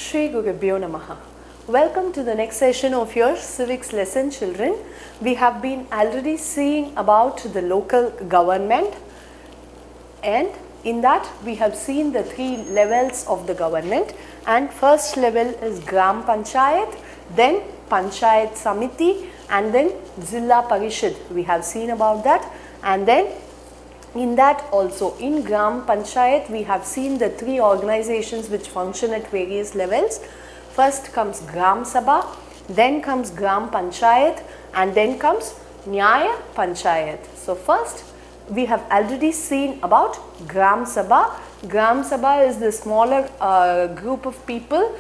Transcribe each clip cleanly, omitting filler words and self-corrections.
Shri Gurubhyo Namaha. Welcome to the next session of your civics lesson, children. We have been already seeing about the local government, and in that we have seen the three levels of the government, and first level is Gram Panchayat, then Panchayat Samiti, and then Zilla Parishad. We have seen about that, and then in that also in Gram Panchayat we have seen the three organizations which function at various levels. First comes Gram Sabha, then comes Gram Panchayat, and then comes Nyaya Panchayat. So first we have already seen about Gram Sabha. Gram Sabha is the smaller group of people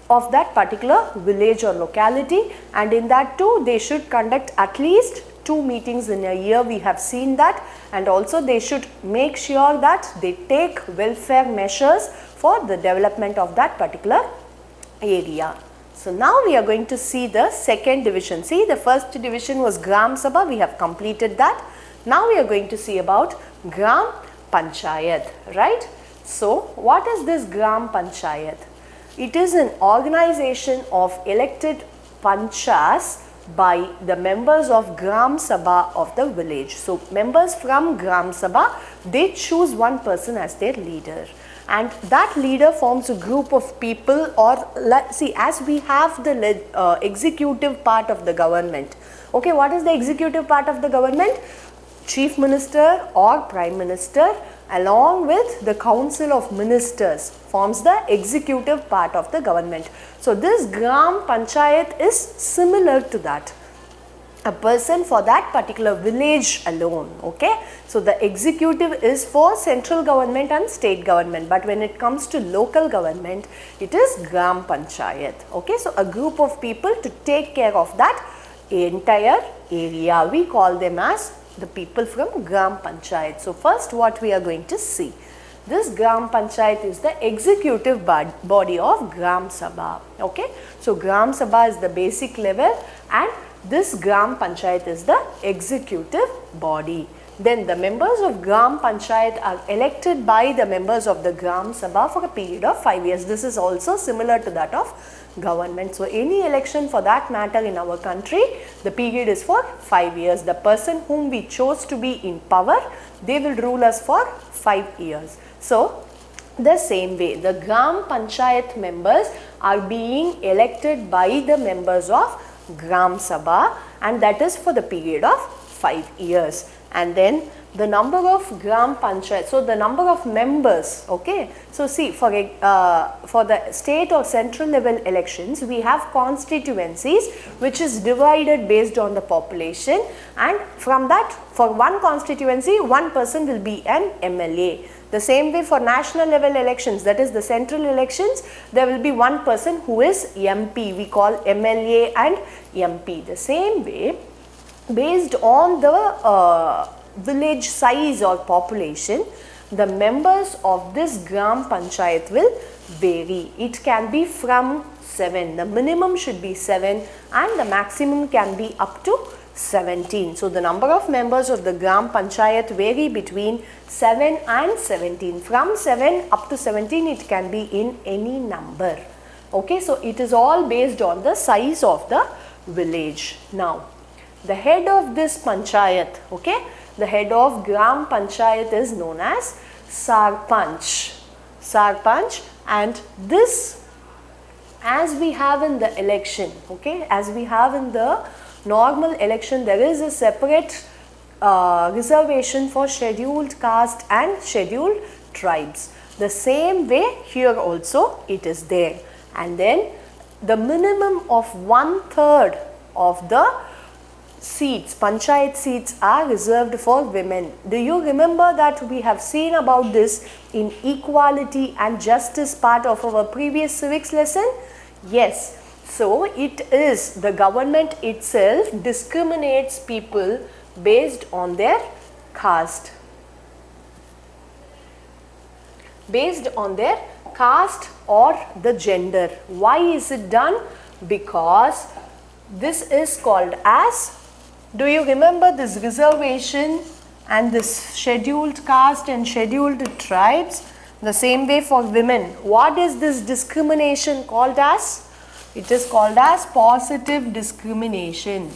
of that particular village or locality, and in that too they should conduct at least 2 meetings in a year. We have seen that, and also they should make sure that they take welfare measures for the development of that particular area. So now we are going to see the second division. See, the first division was Gram Sabha, we have completed that. Now we are going to see about Gram Panchayat, right? So what is this Gram Panchayat? It is an organization of elected panchas by the members of Gram Sabha of the village. So members from Gram Sabha, they choose one person as their leader, and that leader forms a group of people, or see, as we have the executive part of the government. Okay, what is the executive part of the government? Chief Minister or Prime Minister along with the Council of Ministers forms the executive part of the government. So this Gram Panchayat is similar to that, a person for that particular village alone. Okay, so the executive is for central government and state government, but when it comes to local government, it is Gram Panchayat. Okay, so a group of people to take care of that entire area. We call them as the people from Gram Panchayat. So first what we are going to see, this Gram Panchayat is the executive body of Gram Sabha. Okay, so Gram Sabha is the basic level, and this Gram Panchayat is the executive body. Then the members of Gram Panchayat are elected by the members of the Gram Sabha for a period of 5 years. This is also similar to that of government. So any election for that matter in our country, the period is for 5 years. The person whom we chose to be in power, they will rule us for 5 years. So the same way, the Gram Panchayat members are being elected by the members of Gram Sabha, and that is for the period of 5 years. And then the number of Gram Panchayat, so the number of members, okay. So see, for the state or central level elections, we have constituencies which is divided based on the population, and from that, for one constituency, one person will be an MLA. The same way for national level elections, that is the central elections, there will be one person who is MP. We call MLA and MP. The same way, based on the village size or population, the members of this Gram Panchayat will vary. It can be from 7, the minimum should be 7, and the maximum can be up to 17. So the number of members of the Gram Panchayat vary between 7 and 17. From 7 up to 17, it can be in any number. Okay, so it is all based on the size of the village. Now, the head of this Panchayat, okay, the head of Gram Panchayat is known as Sarpanch. Sarpanch, and this, as we have in the election, okay, as we have in the normal election, there is a separate reservation for scheduled caste and scheduled tribes. The same way here also it is there, and then the minimum of 1/3 of the seats, Panchayat seats, are reserved for women. Do you remember that we have seen about this in equality and justice part of our previous civics lesson? Yes. So it is the government itself discriminates people based on their caste. Based on their caste or the gender. Why is it done? Because this is called as, do you remember this reservation and this scheduled caste and scheduled tribes? The same way for women. What is this discrimination called as? It is called as positive discrimination.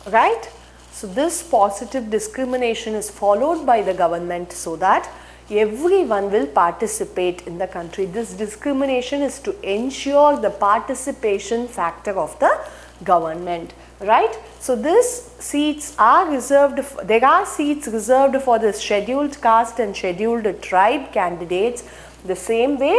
Right? So this positive discrimination is followed by the government so that everyone will participate in the country. This discrimination is to ensure the participation factor of the government, right? So these seats are reserved, there are seats reserved for the scheduled caste and scheduled tribe candidates. The same way,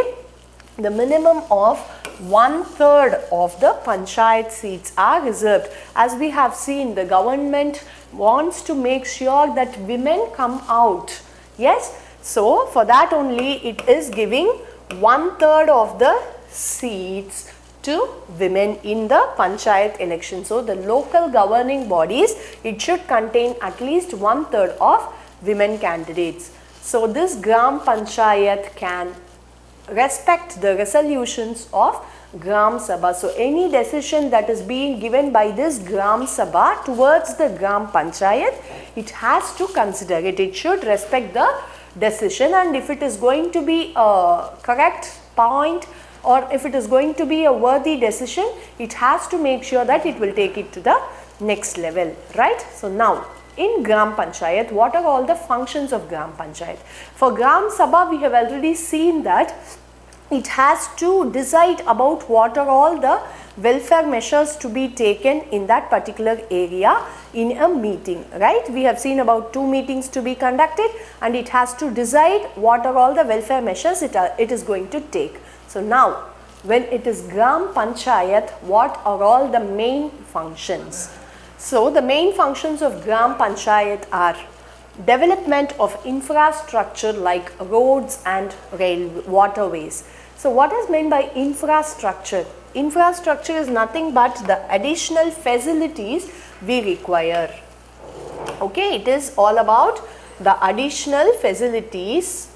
the minimum of 1/3 of the Panchayat seats are reserved. As we have seen, the government wants to make sure that women come out. Yes, so for that only it is giving 1/3 of the seats to women in the Panchayat election. So the local governing bodies, it should contain at least 1/3 of women candidates. So this Gram Panchayat can respect the resolutions of Gram Sabha. So any decision that is being given by this Gram Sabha towards the Gram Panchayat, it has to consider it. It should respect the decision, and if it is going to be a correct point or if it is going to be a worthy decision, it has to make sure that it will take it to the next level, right? So now, in Gram Panchayat, what are all the functions of Gram Panchayat? For Gram Sabha, we have already seen that it has to decide about what are all the welfare measures to be taken in that particular area in a meeting, right? We have seen about 2 meetings to be conducted, and it has to decide what are all the welfare measures it is going to take. So now, when it is Gram Panchayat, what are all the main functions? So the main functions of Gram Panchayat are development of infrastructure like roads and waterways. So what is meant by infrastructure? Infrastructure is nothing but the additional facilities we require. Okay, it is all about the additional facilities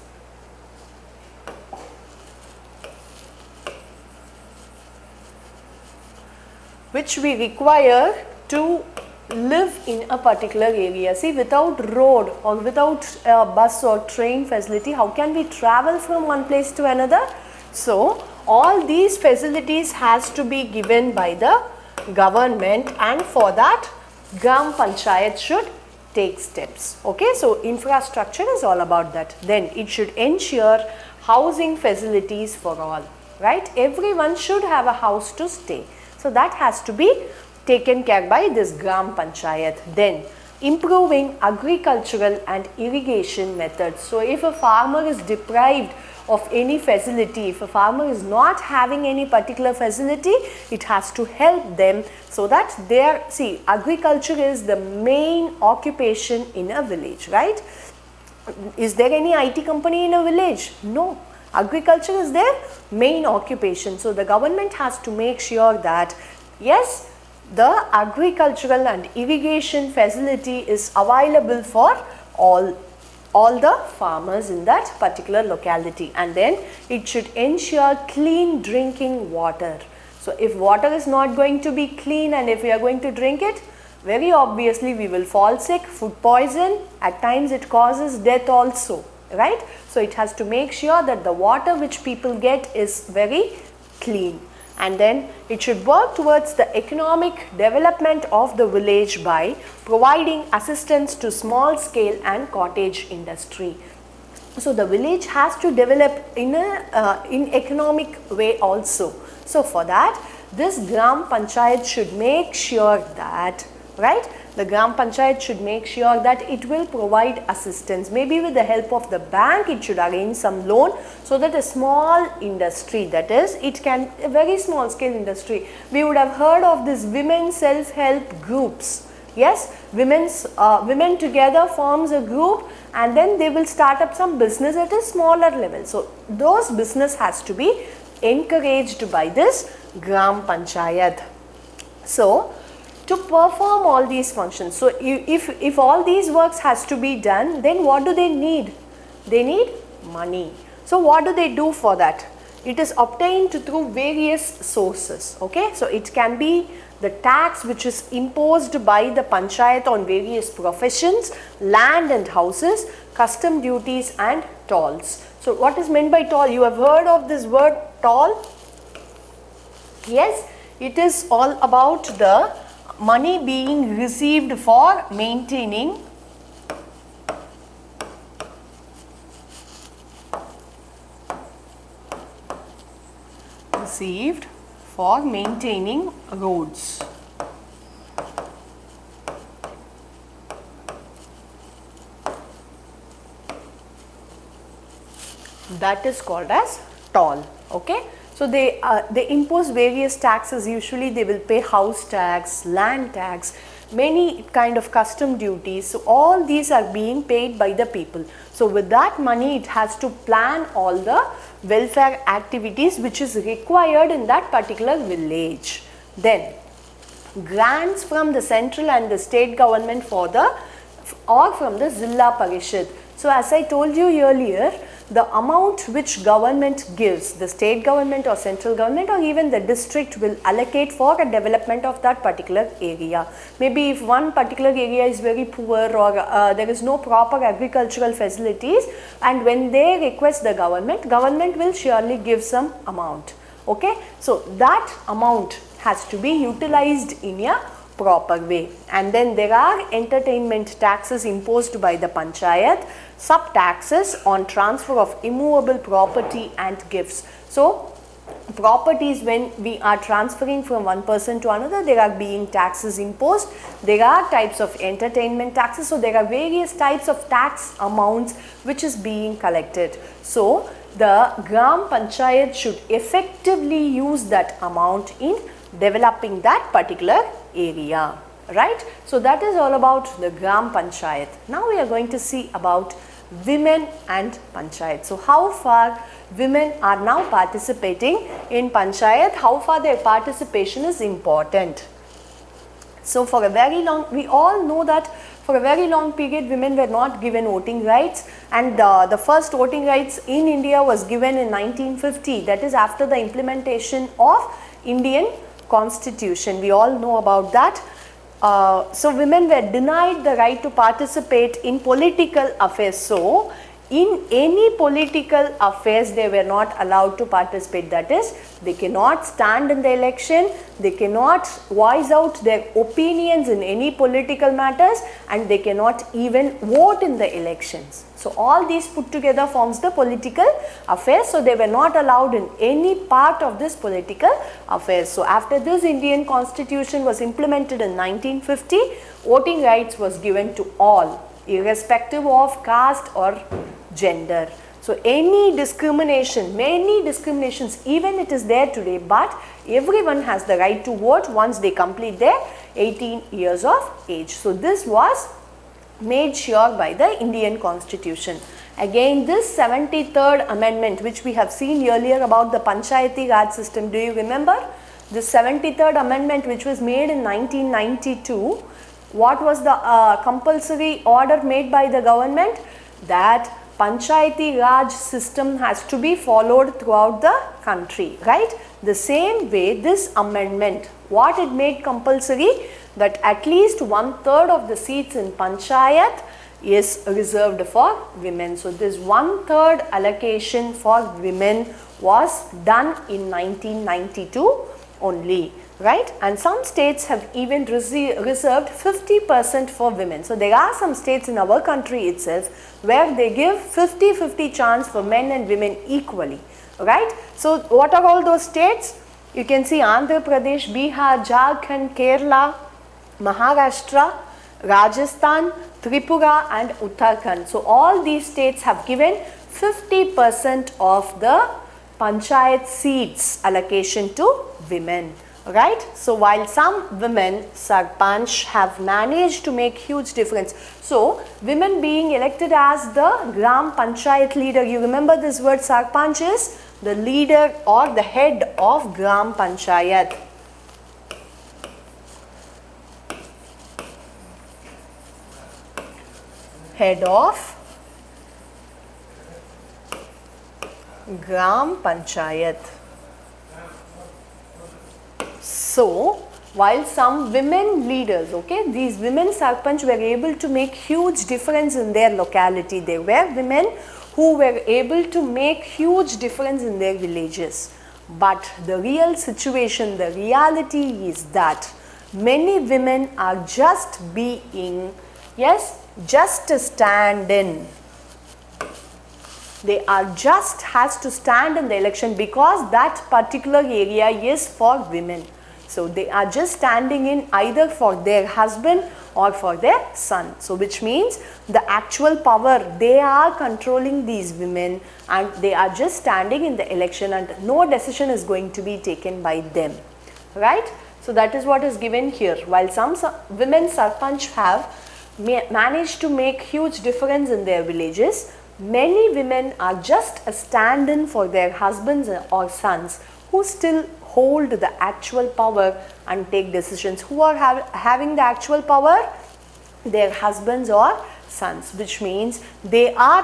which we require to live in a particular area. See, without road or without a bus or train facility, how can we travel from one place to another? So all these facilities has to be given by the government, and for that Gram Panchayat should take steps. Okay, so infrastructure is all about that. Then it should ensure housing facilities for all, right? Everyone should have a house to stay. So that has to be taken care by this Gram Panchayat. Then improving agricultural and irrigation methods. So if a farmer is deprived of any facility, if a farmer is not having any particular facility, it has to help them so that their, see, agriculture is the main occupation in a village, right? Is there any IT company in a village? No. Agriculture is their main occupation. So the government has to make sure that, yes, the agricultural and irrigation facility is available for all the farmers in that particular locality, and then it should ensure clean drinking water. So if water is not going to be clean, and if we are going to drink it, very obviously we will fall sick, food poison, at times it causes death also, right? So it has to make sure that the water which people get is very clean. And then it should work towards the economic development of the village by providing assistance to small scale and cottage industry. So the village has to develop in a in economic way also. So for that, this Gram Panchayat should make sure that, right, the Gram Panchayat should make sure that it will provide assistance. Maybe with the help of the bank, it should arrange some loan so that a small industry, that is, it can, a very small scale industry. We would have heard of this women self-help groups. Yes, women together forms a group, and then they will start up some business at a smaller level. So those business has to be encouraged by this Gram Panchayat. So to perform all these functions, so if all these works has to be done, then what do they need? They need money. So what do they do for that? it is obtained through various sources. Okay, so it can be the tax which is imposed by the Panchayat on various professions, land and houses, custom duties and tolls. So what is meant by toll? You have heard of this word toll? Yes, it is all about the money being received for maintaining roads. That is called as toll. Okay, so they impose various taxes. Usually they will pay house tax, land tax, many kind of custom duties. So all these are being paid by the people. So with that money, it has to plan all the welfare activities which is required in that particular village. Then grants from the central and the state government or from the Zilla Parishad. So as I told you earlier, the amount which government gives, the state government or central government or even the district will allocate for a development of that particular area. Maybe if one particular area is very poor or there is no proper agricultural facilities, and when they request the government will surely give some amount. Okay, so that amount has to be utilized in a proper way. And then there are entertainment taxes imposed by the Panchayat, sub-taxes on transfer of immovable property and gifts. So properties, when we are transferring from one person to another, there are being taxes imposed. There are types of entertainment taxes. So there are various types of tax amounts which is being collected. So the Gram Panchayat should effectively use that amount in developing that particular area, right? So that is all about the Gram Panchayat. Now we are going to see about women and Panchayat. So how far women are now participating in Panchayat, how far their participation is important. So for a very long, we all know that for a very long period women were not given voting rights, and the first voting rights in India was given in 1950, that is after the implementation of Indian Constitution. We all know about that. So women were denied the right to participate in political affairs. So in any political affairs they were not allowed to participate. That is, they cannot stand in the election, they cannot voice out their opinions in any political matters, and they cannot even vote in the elections. So all these put together forms the political affairs. So they were not allowed in any part of this political affairs. So after this Indian Constitution was implemented in 1950, voting rights was given to all, irrespective of caste or gender. So any discrimination, many discriminations, even it is there today, but everyone has the right to vote once they complete their 18 years of age. So this was made sure by the Indian Constitution. Again, this 73rd amendment which we have seen earlier about the Panchayati Raj system, do you remember? The 73rd amendment which was made in 1992, what was the compulsory order made by the government? That Panchayati Raj system has to be followed throughout the country, right? The same way this amendment, what it made compulsory, that at least 1/3 of the seats in Panchayat is reserved for women. So this 1/3 allocation for women was done in 1992 only, right? And some states have even reserved 50% for women. So there are some states in our country itself where they give 50-50 chance for men and women equally, right? So what are all those states? You can see Andhra Pradesh, Bihar, Jharkhand, Kerala, Maharashtra, Rajasthan, Tripura and Uttarakhand. So all these states have given 50% of the Panchayat seats allocation to women, right? So while some women, Sarpanch, have managed to make huge difference. So women being elected as the Gram Panchayat leader, you remember this word Sarpanch is the leader or the head of Gram Panchayat. Head of Gram Panchayat. So, while some women leaders, okay, these women sarpanch were able to make huge difference in their locality. They were women who were able to make huge difference in their villages. But the real situation, the reality is that many women are just being, yes, just a stand-in. They are just has to stand in the election because that particular area is for women. So they are just standing in either for their husband or for their son. So which means the actual power, they are controlling these women and they are just standing in the election and no decision is going to be taken by them. Right? So that is what is given here. While some women sarpanch have managed to make huge difference in their villages, many women are just a stand-in for their husbands or sons who still hold the actual power and take decisions. Who are having the actual power? Their husbands or sons, which means they are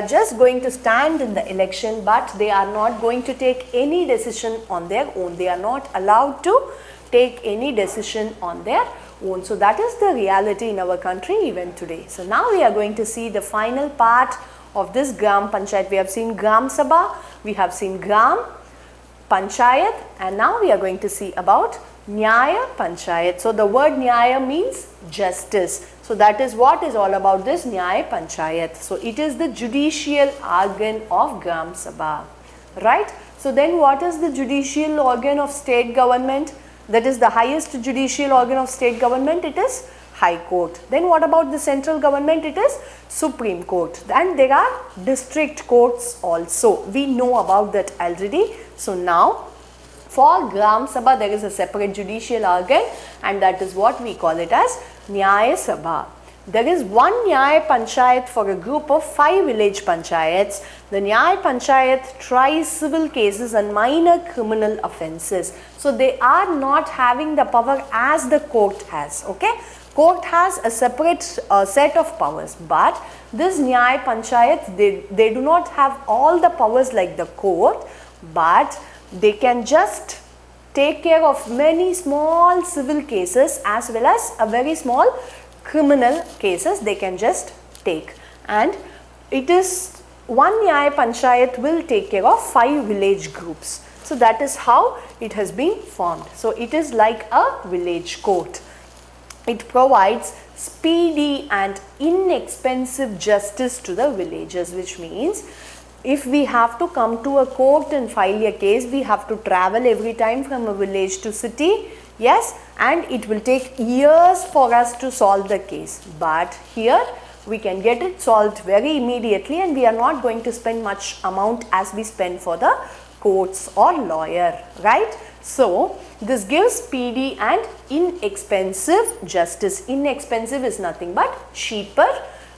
just going to stand in the election, but they are not going to take any decision on their own. They are not allowed to take any decision on their own. So that is the reality in our country even today. So now we are going to see the final part of this Gram Panchayat. We have seen Gram Sabha, we have seen Gram Panchayat, and now we are going to see about Nyaya Panchayat. So the word Nyaya means justice. So that is what is all about this Nyaya Panchayat. So it is the judicial organ of Gram Sabha. Right? So then what is the judicial organ of state government? That is the highest judicial organ of state government. It is High Court. Then what about the central government? It is Supreme Court. And there are district courts also. We know about that already. So now for Gram Sabha there is a separate judicial organ and that is what we call it as Nyaya Sabha. There is one Nyaya Panchayat for a group of 5 village panchayats. The Nyaya Panchayat tries civil cases and minor criminal offences. So they are not having the power as the court has. Okay, court has a separate set of powers, but this Nyaya Panchayat, they do not have all the powers like the court, but they can just take care of many small civil cases as well as a very small criminal cases they can just take. And it is one Nyaya Panchayat will take care of 5 village groups. So that is how it has been formed. So it is like a village court. It provides speedy and inexpensive justice to the villagers, which means if we have to come to a court and file a case, we have to travel every time from a village to city. Yes, and it will take years for us to solve the case. But here we can get it solved very immediately and we are not going to spend much amount as we spend for the courts or lawyer, right? So this gives speedy and inexpensive justice. Inexpensive is nothing but cheaper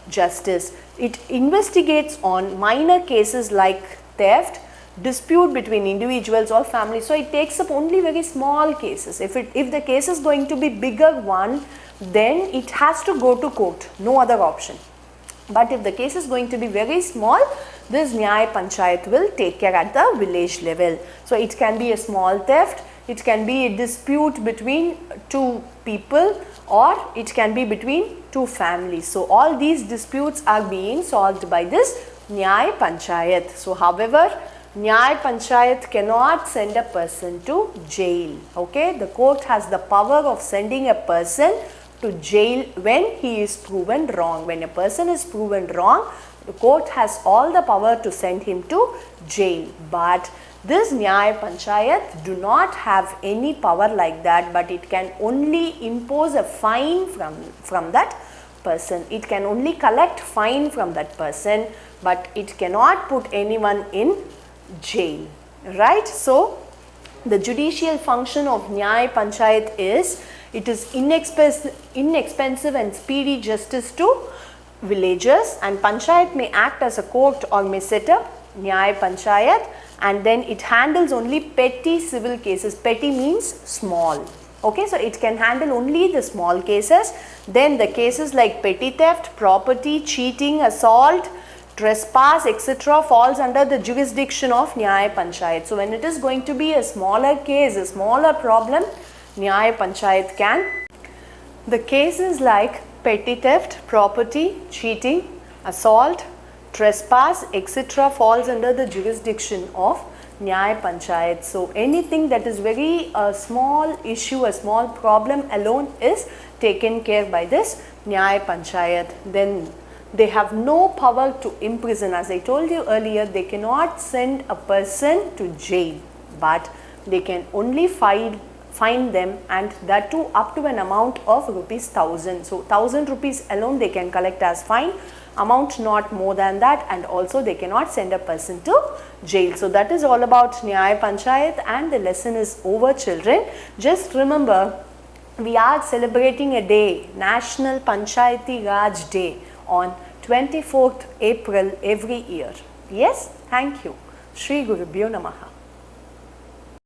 justice. It investigates on minor cases like theft, dispute between individuals or families. So it takes up only very small cases. If the case is going to be bigger one, then it has to go to court, no other option. But if the case is going to be very small, this Nyaya Panchayat will take care at the village level. So it can be a small theft, it can be a dispute between 2 people, or it can be between 2 families. So all these disputes are being solved by this Nyaya Panchayat. So however, Nyaya Panchayat cannot send a person to jail. Okay, the court has the power of sending a person to jail when he is proven wrong. When a person is proven wrong, the court has all the power to send him to jail. But this Nyaya Panchayat do not have any power like that, but it can only impose a fine from that person. It can only collect fine from that person, but it cannot put anyone in jail, right? So the judicial function of Nyaya Panchayat is, it is inexpensive and speedy justice to villagers, and Panchayat may act as a court or may set up Nyaya Panchayat, and then it handles only petty civil cases. Petty means small. Okay, so it can handle only the small cases. Then the cases like petty theft, property, cheating, assault, trespass, etc. falls under the jurisdiction of Nyaya Panchayat. So when it is going to be a smaller case, a smaller problem, Nyaya Panchayat can. The cases like petty theft, property, cheating, assault, trespass, etc. falls under the jurisdiction of Nyaya Panchayat. So anything that is very small issue, a small problem alone is taken care by this Nyaya Panchayat. Then they have no power to imprison. As I told you earlier, they cannot send a person to jail, but they can only fine them, and that too up to an amount of ₹1,000. So 1,000 rupees alone they can collect as fine, amount not more than that, and also they cannot send a person to jail. So that is all about Nyaya Panchayat, and the lesson is over, children. Just remember, we are celebrating a day, National Panchayati Raj Day, on 24th April every year. Yes, thank you. Shri Gurubhyo Namaha.